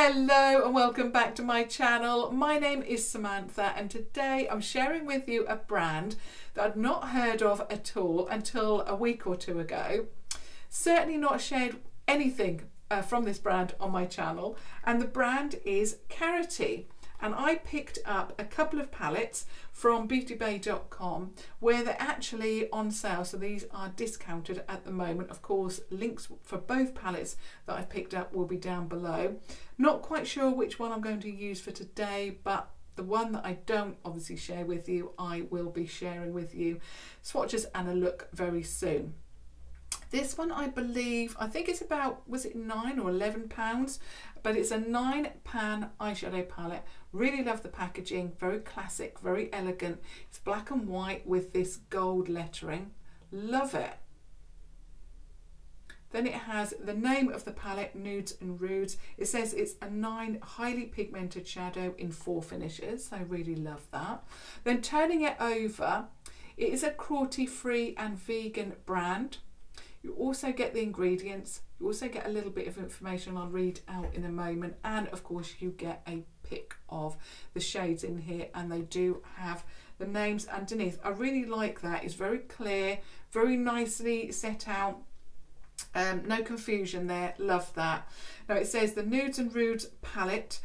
Hello and welcome back to my channel. My name is Samantha and today I'm sharing with you a brand that I'd not heard of at all until a week or two ago. Certainly not shared anything from this brand on my channel, and the brand is Karity. And I picked up a couple of palettes from beautybay.com where they're actually on sale. So these are discounted at the moment. Of course, links for both palettes that I've picked up will be down below. Not quite sure which one I'm going to use for today, but the one that I don't obviously share with you, I will be sharing with you swatches and a look very soon. This one, I think it's about, was it £9 or £11? But it's a 9-pan eyeshadow palette. Really love the packaging, very classic, very elegant. It's black and white with this gold lettering. Love it. Then it has the name of the palette, Nudes and Rudes. It says it's a 9 highly pigmented shadow in 4 finishes. So I really love that. Then turning it over, it is a cruelty-free and vegan brand. You also get the ingredients, you also get a little bit of information I'll read out in a moment, and of course you get a pic of the shades in here, and they do have the names underneath. I really like that. It's very clear, very nicely set out, no confusion there. Love that. Now it says the Nudes and Rudes palette.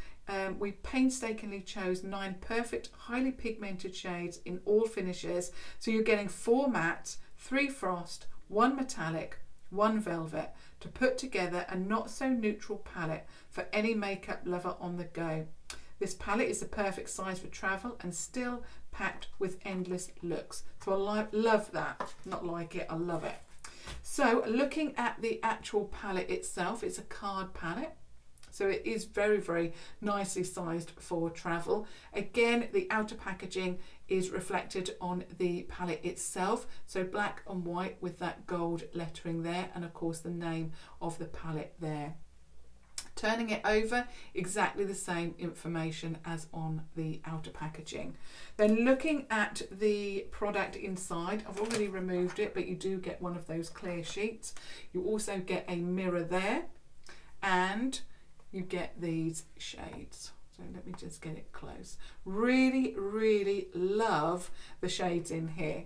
We painstakingly chose 9 perfect, highly pigmented shades in all finishes. So you're getting 4 matte, 3 frost, 1 metallic, 1 velvet to put together a not so neutral palette for any makeup lover on the go. This palette is the perfect size for travel and still packed with endless looks. So I love that. Not like it, I love it. So looking at the actual palette itself, it's a card palette. So it is very, very nicely sized for travel. Again, the outer packaging is reflected on the palette itself. So black and white with that gold lettering there, and of course the name of the palette there. Turning it over, exactly the same information as on the outer packaging. Then looking at the product inside, I've already removed it, but you do get one of those clear sheets. You also get a mirror there, and you get these shades. So let me just get it close. Really, really love the shades in here.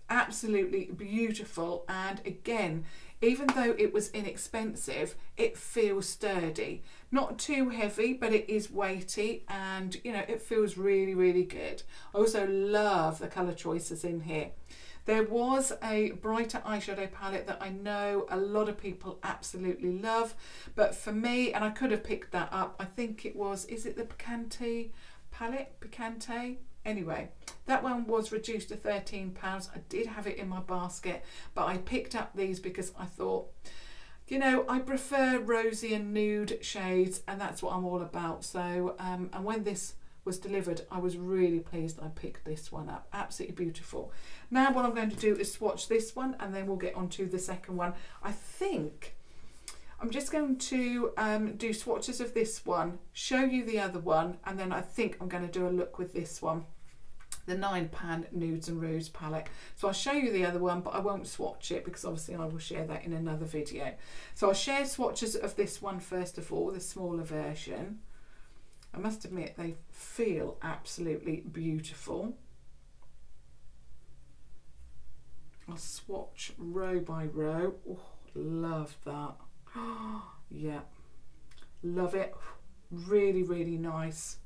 Absolutely beautiful. And again, even though it was inexpensive, it feels sturdy. Not too heavy, but it is weighty, and you know, it feels really, really good. I also love the colour choices in here. There was a brighter eyeshadow palette that I know a lot of people absolutely love, but for me, and I could have picked that up, I think it was, is it the Pigment palette? Pigment? Anyway, that one was reduced to £13. I did have it in my basket, but I picked up these because I thought, you know, I prefer rosy and nude shades, and that's what I'm all about. So, and when this was delivered, I was really pleased I picked this one up. Absolutely beautiful. Now what I'm going to do is swatch this one, and then we'll get on to the second one. I think I'm just going to do swatches of this one, show you the other one, and then I think I'm going to do a look with this one, the 9-pan Nudes and Rudes palette. So I'll show you the other one, but I won't swatch it because obviously I will share that in another video. So I'll share swatches of this one first of all, the smaller version. I must admit, they feel absolutely beautiful. I'll swatch row by row. Oh, love that. Yeah, love it. Really, really nice.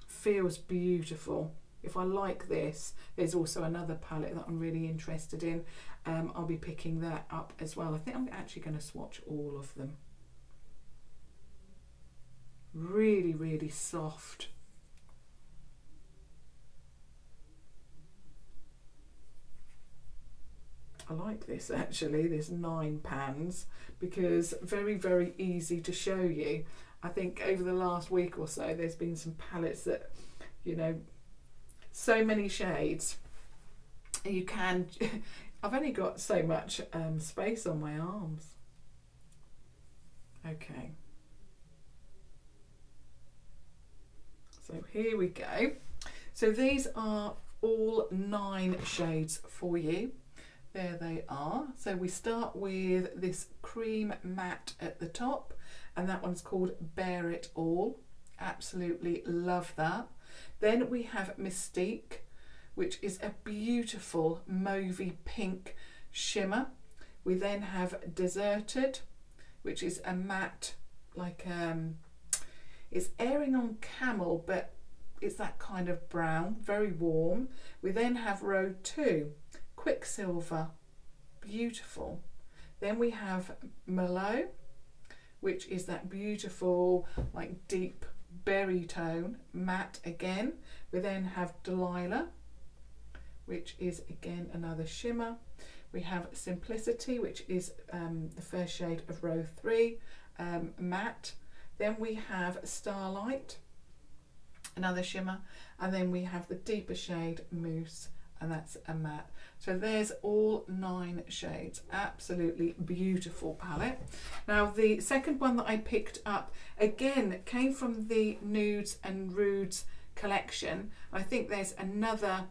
Feels beautiful. If I like this, there's also another palette that I'm really interested in. I'll be picking that up as well. I think I'm actually going to swatch all of them. Really, really soft. I like this actually, this 9 pans, because very, very easy to show you. I think over the last week or so there's been some palettes that, you know, so many shades, and you can I've only got so much space on my arms. Okay, so here we go. So these are all 9 shades for you. There they are. So we start with this cream matte at the top, and that one's called Bare It All. Absolutely love that. Then we have Mystique, which is a beautiful mauvey pink shimmer. We then have Deserted, which is a matte, like it's airing on camel, but it's that kind of brown, very warm. We then have Road 2, Quicksilver, beautiful. Then we have Merlot, which is that beautiful, like deep berry tone, matte again. We then have Delilah, which is again another shimmer. We have Simplicity, which is the first shade of row 3, matte. Then we have Starlight, another shimmer, and then we have the deeper shade Mousse, and that's a matte. So there's all 9 shades. Absolutely beautiful palette. Now the second one that I picked up again came from the Nudes and Rudes collection. I think there's another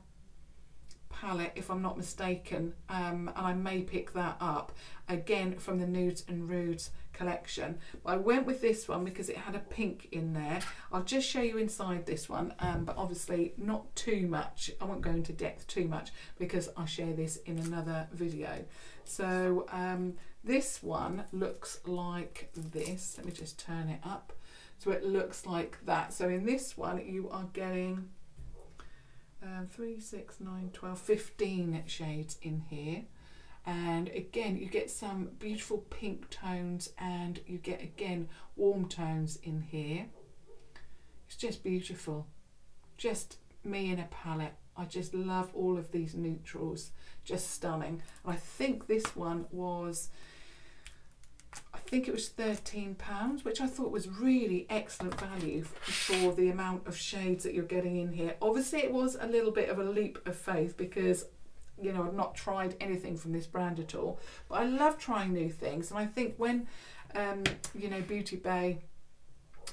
palette, if I'm not mistaken, and I may pick that up again from the Nudes and Rudes collection, but I went with this one because it had a pink in there. I'll just show you inside this one, but obviously not too much. I won't go into depth too much because I'll share this in another video. So this one looks like this. Let me just turn it up. So it looks like that. So in this one you are getting 3, 6, 9, 12, 15 shades in here, and again you get some beautiful pink tones, and you get again warm tones in here. It's just beautiful, just me in a palette. I just love all of these neutrals, just stunning. And I think this one was, I think it was £13, which I thought was really excellent value for the amount of shades that you're getting in here. Obviously it was a little bit of a leap of faith because, you know, I've not tried anything from this brand at all, but I love trying new things. And I think when you know, Beauty Bay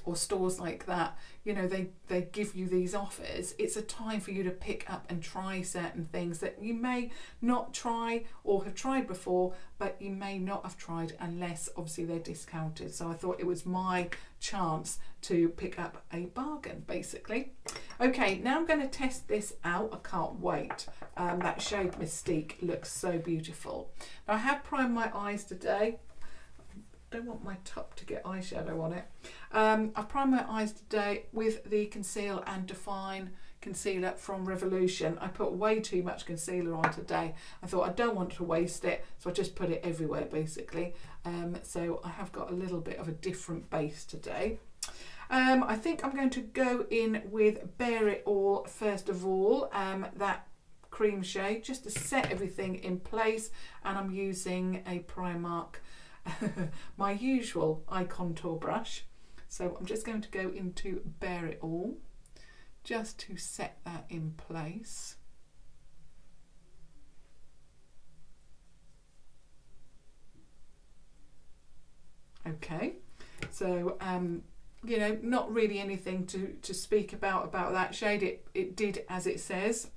or stores like that, you know, they give you these offers, it's a time for you to pick up and try certain things that you may not try or have tried before, but you may not have tried unless obviously they're discounted. So I thought it was my chance to pick up a bargain, basically. Okay, now I'm going to test this out. I can't wait. That shade Mystique looks so beautiful. Now I have primed my eyes today. Don't want my top to get eyeshadow on it. I've primed my eyes today with the Conceal and Define concealer from Revolution. I put way too much concealer on today. I thought I don't want to waste it, so I just put it everywhere basically. So I have got a little bit of a different base today. I think I'm going to go in with Bare It All first of all, that cream shade, just to set everything in place, and I'm using a Primark my usual eye contour brush. So I'm just going to go into Bare It All just to set that in place. Okay, so you know, not really anything to speak about that shade. It did as it says,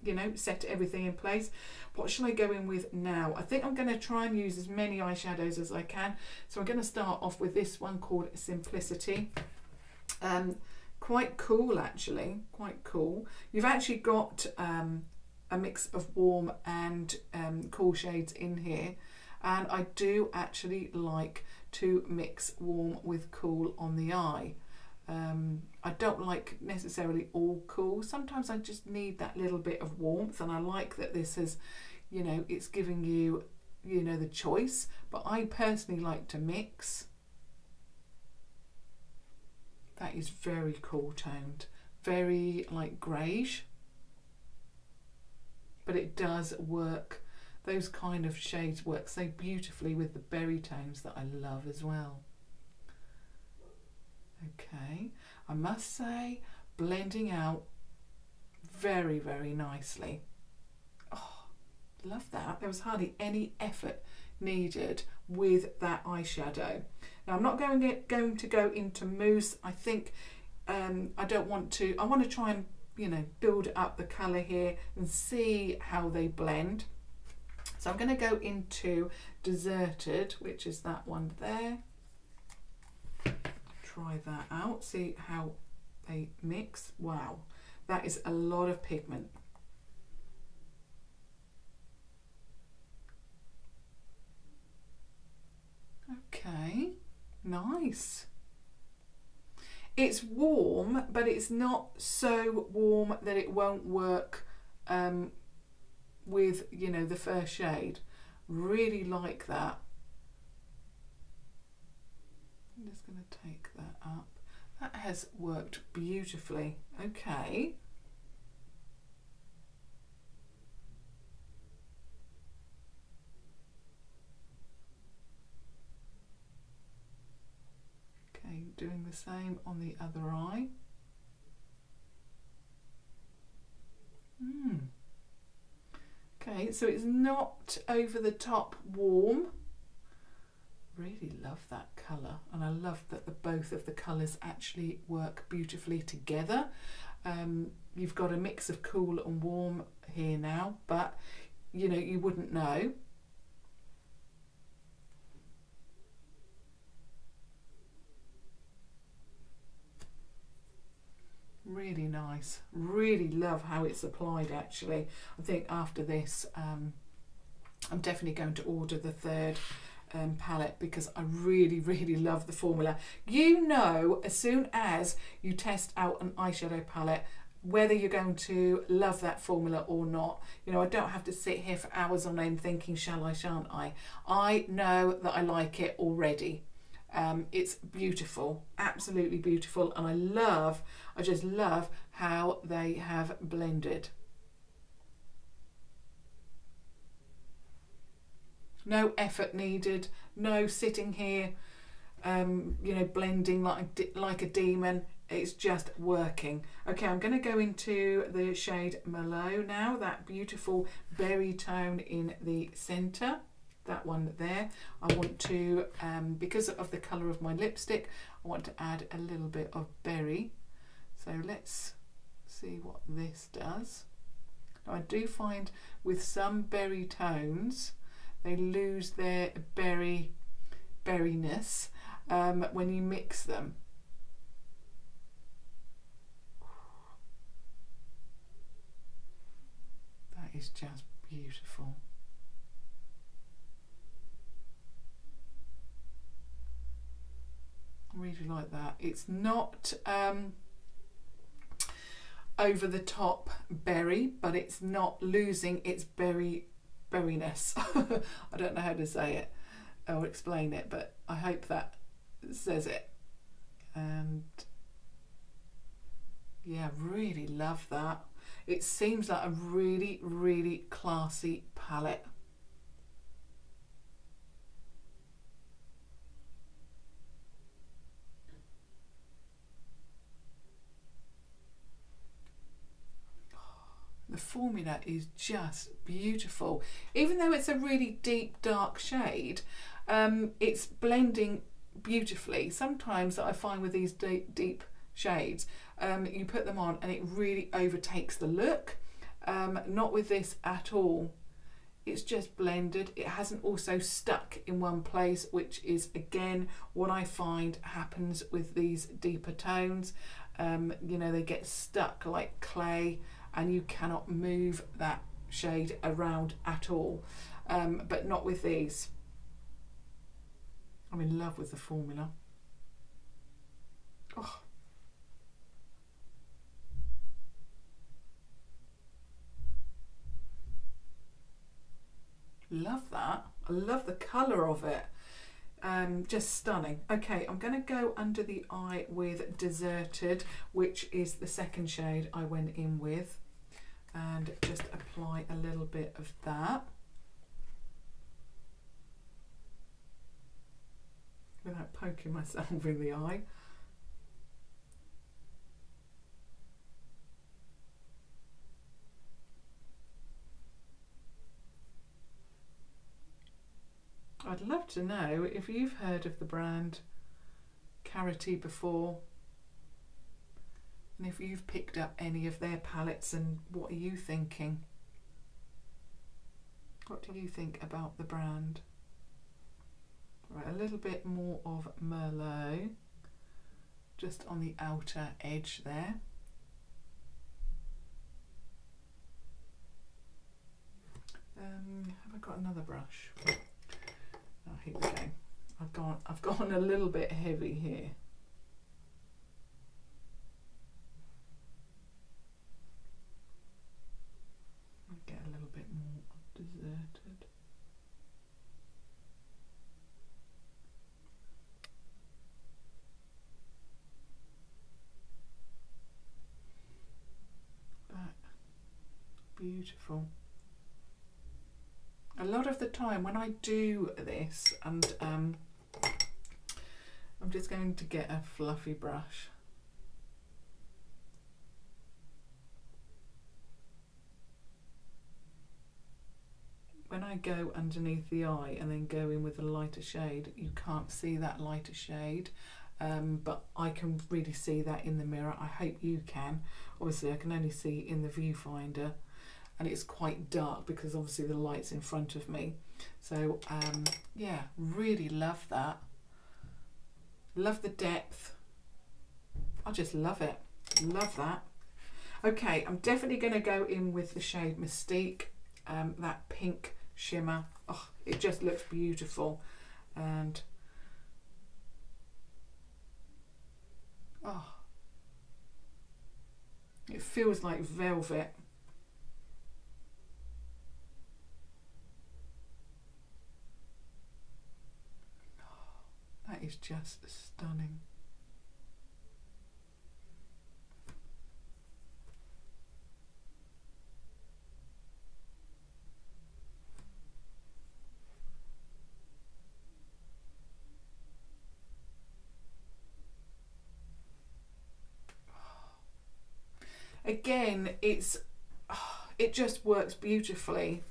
you know, set everything in place. What shall I go in with now? I think I'm going to try and use as many eyeshadows as I can. So I'm going to start off with this one called Simplicity. Quite cool actually, quite cool. You've actually got a mix of warm and cool shades in here, and I do actually like to mix warm with cool on the eye. I don't like necessarily all cool. Sometimes I just need that little bit of warmth, and I like that this is, you know, it's giving you, you know, the choice. But I personally like to mix. That is very cool toned, very like greyish, but it does work. Those kind of shades work so beautifully with the berry tones that I love as well. Okay, I must say, blending out very, very nicely. Oh, love that. There was hardly any effort needed with that eyeshadow. Now I'm not going to go into mousse. I think I don't want to. I want to try and, you know, build up the colour here and see how they blend. So I'm going to go into Deserted, which is that one there. try that out, see how they mix. Wow, that is a lot of pigment. Okay, nice. It's warm, but it's not so warm that it won't work with, you know, the first shade. Really like that. I'm just going to take that up. That has worked beautifully. Okay. Okay, doing the same on the other eye. Okay, so it's not over the top warm. Really love that colour, and I love that both of the colours actually work beautifully together. You've got a mix of cool and warm here now, but you know, you wouldn't know. Really nice. Really love how it's applied actually. I think after this I'm definitely going to order the third palette because I really love the formula. You know, as soon as you test out an eyeshadow palette whether you're going to love that formula or not. You know, I don't have to sit here for hours on end thinking shall I, shan't I. I know that I like it already. It's beautiful, absolutely beautiful, and I just love how they have blended. No effort needed, no sitting here, you know, blending like a demon. It's just working. Okay, I'm going to go into the shade Merlot now, that beautiful berry tone in the centre. That one there. I want to, because of the colour of my lipstick, I want to add a little bit of berry. So let's see what this does. Now, I do find with some berry tones, they lose their berryness when you mix them. That is just beautiful. Really like that. It's not over the top berry, but it's not losing its berryness. I don't know how to say it or explain it, but I hope that says it. And yeah, really love that. It seems like a really classy palette. The formula is just beautiful. Even though it's a really deep dark shade, it's blending beautifully. Sometimes I find with these deep shades, you put them on and it really overtakes the look. Not with this at all. It's just blended. It hasn't also stuck in one place, which is again what I find happens with these deeper tones. You know, they get stuck like clay, and you cannot move that shade around at all, but not with these. I'm in love with the formula. Oh. Love that. I love the colour of it. Just stunning. Okay, I'm going to go under the eye with Deserted, which is the second shade I went in with, and just apply a little bit of that without poking myself in the eye. I'd love to know if you've heard of the brand Karity before, and if you've picked up any of their palettes, and what are you thinking? What do you think about the brand? Right, a little bit more of Merlot. just on the outer edge there. Have I got another brush? Oh, here we go. I've gone a little bit heavy here. I'll get a little bit more deserted. That beautiful. A lot of the time when I do this, and I'm just going to get a fluffy brush. When I go underneath the eye and then go in with a lighter shade, you can't see that lighter shade, but I can really see that in the mirror. I hope you can. Obviously I can only see in the viewfinder, and it's quite dark because obviously the light's in front of me. So yeah, really love that. Love the depth. I just love it. Love that. Okay, I'm definitely going to go in with the shade Mystique, that pink shimmer. Oh, it just looks beautiful. And oh, it feels like velvet. That is just stunning. Again, it just works beautifully.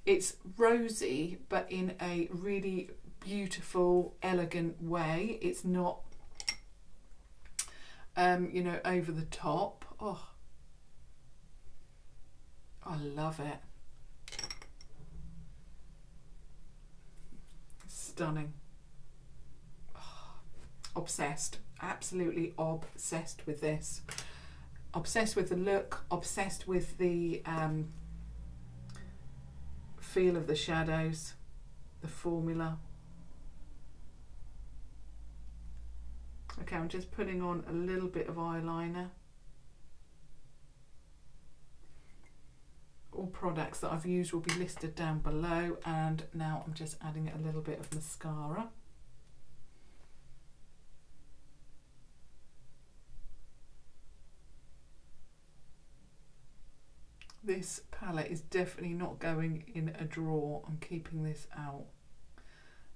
It's rosy, but in a really beautiful, elegant way. It's not, you know, over the top. Oh, I love it. Stunning. Oh, obsessed. Absolutely obsessed with this. Obsessed with the look, obsessed with the feel of the shadows, the formula. Okay, I'm just putting on a little bit of eyeliner. All products that I've used will be listed down below, and now I'm just adding a little bit of mascara. This palette is definitely not going in a drawer. I'm keeping this out.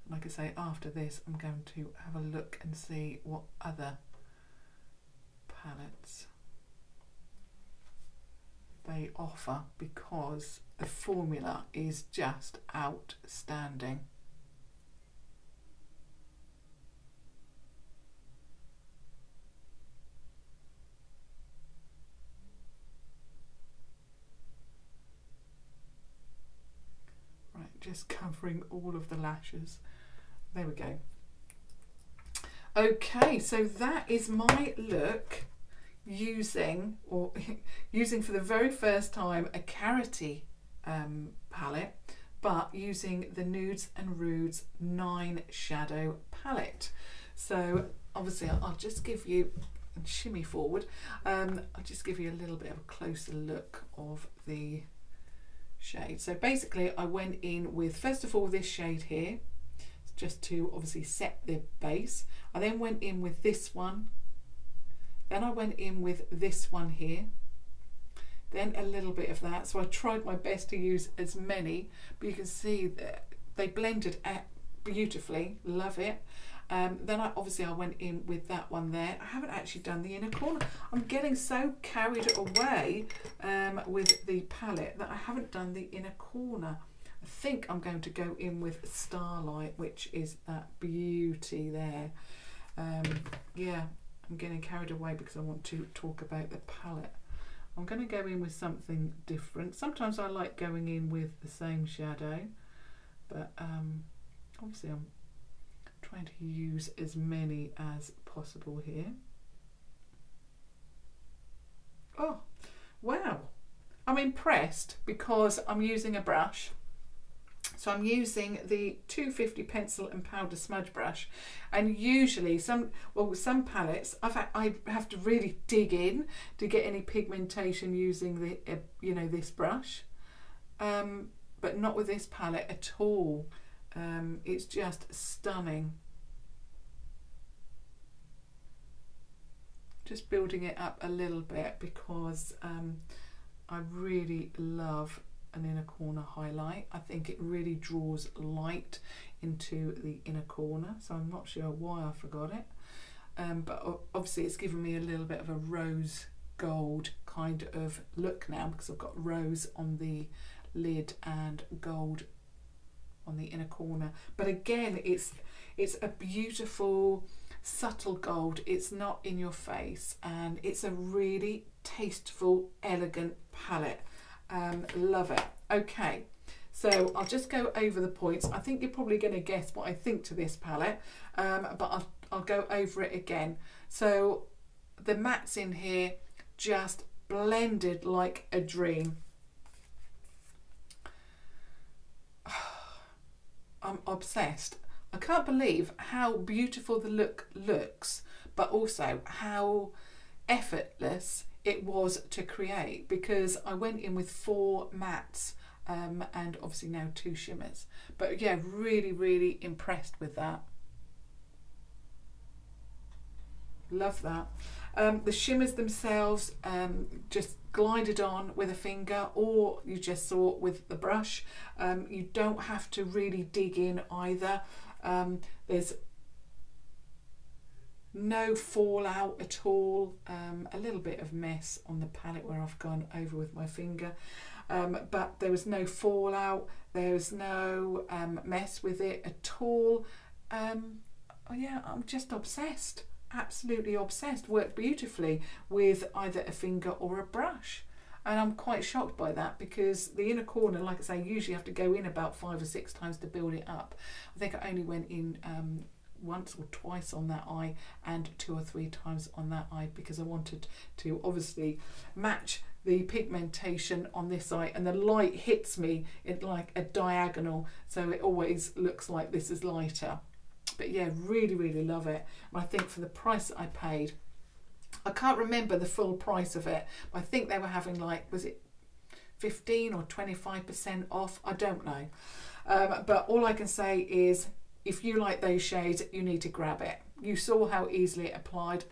Like I say, after this I'm going to have a look and see what other palettes they offer, because the formula is just outstanding. Right, just covering all of the lashes. There we go. Okay, so that is my look using for the very first time a Karity palette, but using the Nudes and Rudes 9 shadow palette. So obviously I'll just give you, and shimmy forward, I'll just give you a little bit of a closer look of the shade. So basically I went in with, first of all, this shade here, just to obviously set the base. I then went in with this one, then I went in with this one here, then a little bit of that. So I tried my best to use as many, but you can see that they blended out beautifully. Love it. Then I went in with that one there. I haven't actually done the inner corner. I'm getting so carried away with the palette that I haven't done the inner corner. I think I'm going to go in with Starlight, which is that beauty there. Yeah, I'm getting carried away because I want to talk about the palette. I'm going to go in with something different. Sometimes I like going in with the same shadow, but obviously I'm trying to use as many as possible here. Oh, wow. I'm impressed because I'm using a brush. So I'm using the 250 pencil and powder smudge brush, and usually some palettes I have to really dig in to get any pigmentation using the this brush, but not with this palette at all. It's just stunning. Just building it up a little bit because I really love an inner corner highlight. I think it really draws light into the inner corner, so I'm not sure why I forgot it, but obviously it's given me a little bit of a rose gold kind of look now because I've got rose on the lid and gold on the inner corner. But again, it's a beautiful subtle gold. It's not in your face, and it's a really tasteful, elegant palette. Love it. Okay, so I'll just go over the points. I think you're probably going to guess what I think to this palette, but I'll go over it again. So the mattes in here just blended like a dream. I'm obsessed. I can't believe how beautiful the look looks, but also how effortless it was to create, because I went in with 4 mattes and obviously now 2 shimmers. But yeah, really impressed with that. Love that. The shimmers themselves just glided on with a finger, or you just saw it with the brush. You don't have to really dig in either. There's no fallout at all. A little bit of mess on the palette where I've gone over with my finger, but there was no fallout, there was no mess with it at all. Oh yeah, I'm just obsessed, absolutely obsessed. Worked beautifully with either a finger or a brush, and I'm quite shocked by that because the inner corner, like I say, usually have to go in about 5 or 6 times to build it up. I think I only went in once or twice on that eye and 2 or 3 times on that eye because I wanted to obviously match the pigmentation on this eye, and the light hits me in like a diagonal, so it always looks like this is lighter. But yeah, really love it. And I think for the price that I paid, I can't remember the full price of it, but I think they were having like, was it 15 or 25% off? I don't know. But all I can say is, if you like those shades, you need to grab it. You saw how easily it applied.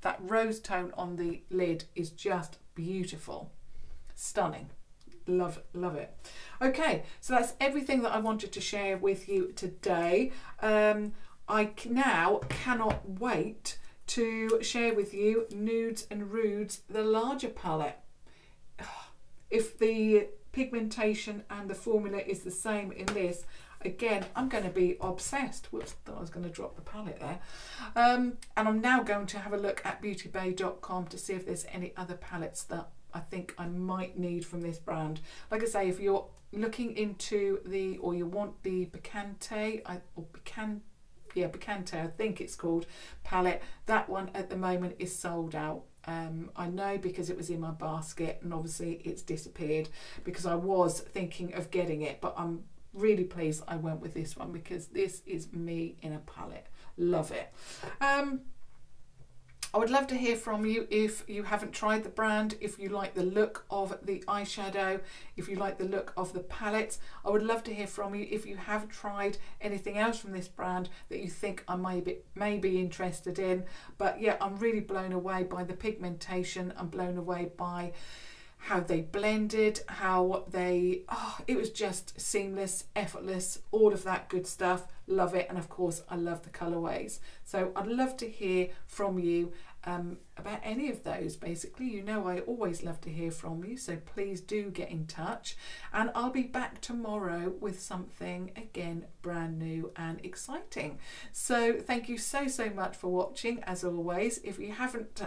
That rose tone on the lid is just beautiful. Stunning. Love it. Okay, so that's everything that I wanted to share with you today. I now cannot wait to share with you Nudes and Rudes, the larger palette. If the pigmentation and the formula is the same in this, again, I'm going to be obsessed. Whoops, thought I was going to drop the palette there. And I'm now going to have a look at beautybay.com to see if there's any other palettes that I think I might need from this brand. Like I say, if you're looking into or you want the Picante, Picante, I think it's called, palette, that one at the moment is sold out. I know because it was in my basket, and obviously it's disappeared because I was thinking of getting it, but I'm really pleased I went with this one because this is me in a palette. Love it. I would love to hear from you if you haven't tried the brand, if you like the look of the eyeshadow, if you like the look of the palette. I would love to hear from you if you have tried anything else from this brand that you think I may be interested in. But yeah, I'm really blown away by the pigmentation. I'm blown away by how they blended, how they, it was just seamless, effortless, all of that good stuff. Love it. And of course, I love the colorways. So I'd love to hear from you about any of those. Basically, you know, I always love to hear from you. So please do get in touch. And I'll be back tomorrow with something, again, brand new and exciting. So thank you so much for watching, as always. If you haven't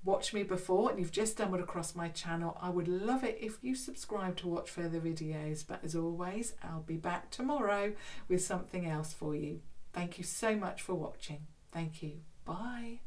watched me before and you've just stumbled across my channel, I would love it if you subscribe to watch further videos. But as always, I'll be back tomorrow with something else for you. Thank you so much for watching. Thank you. Bye.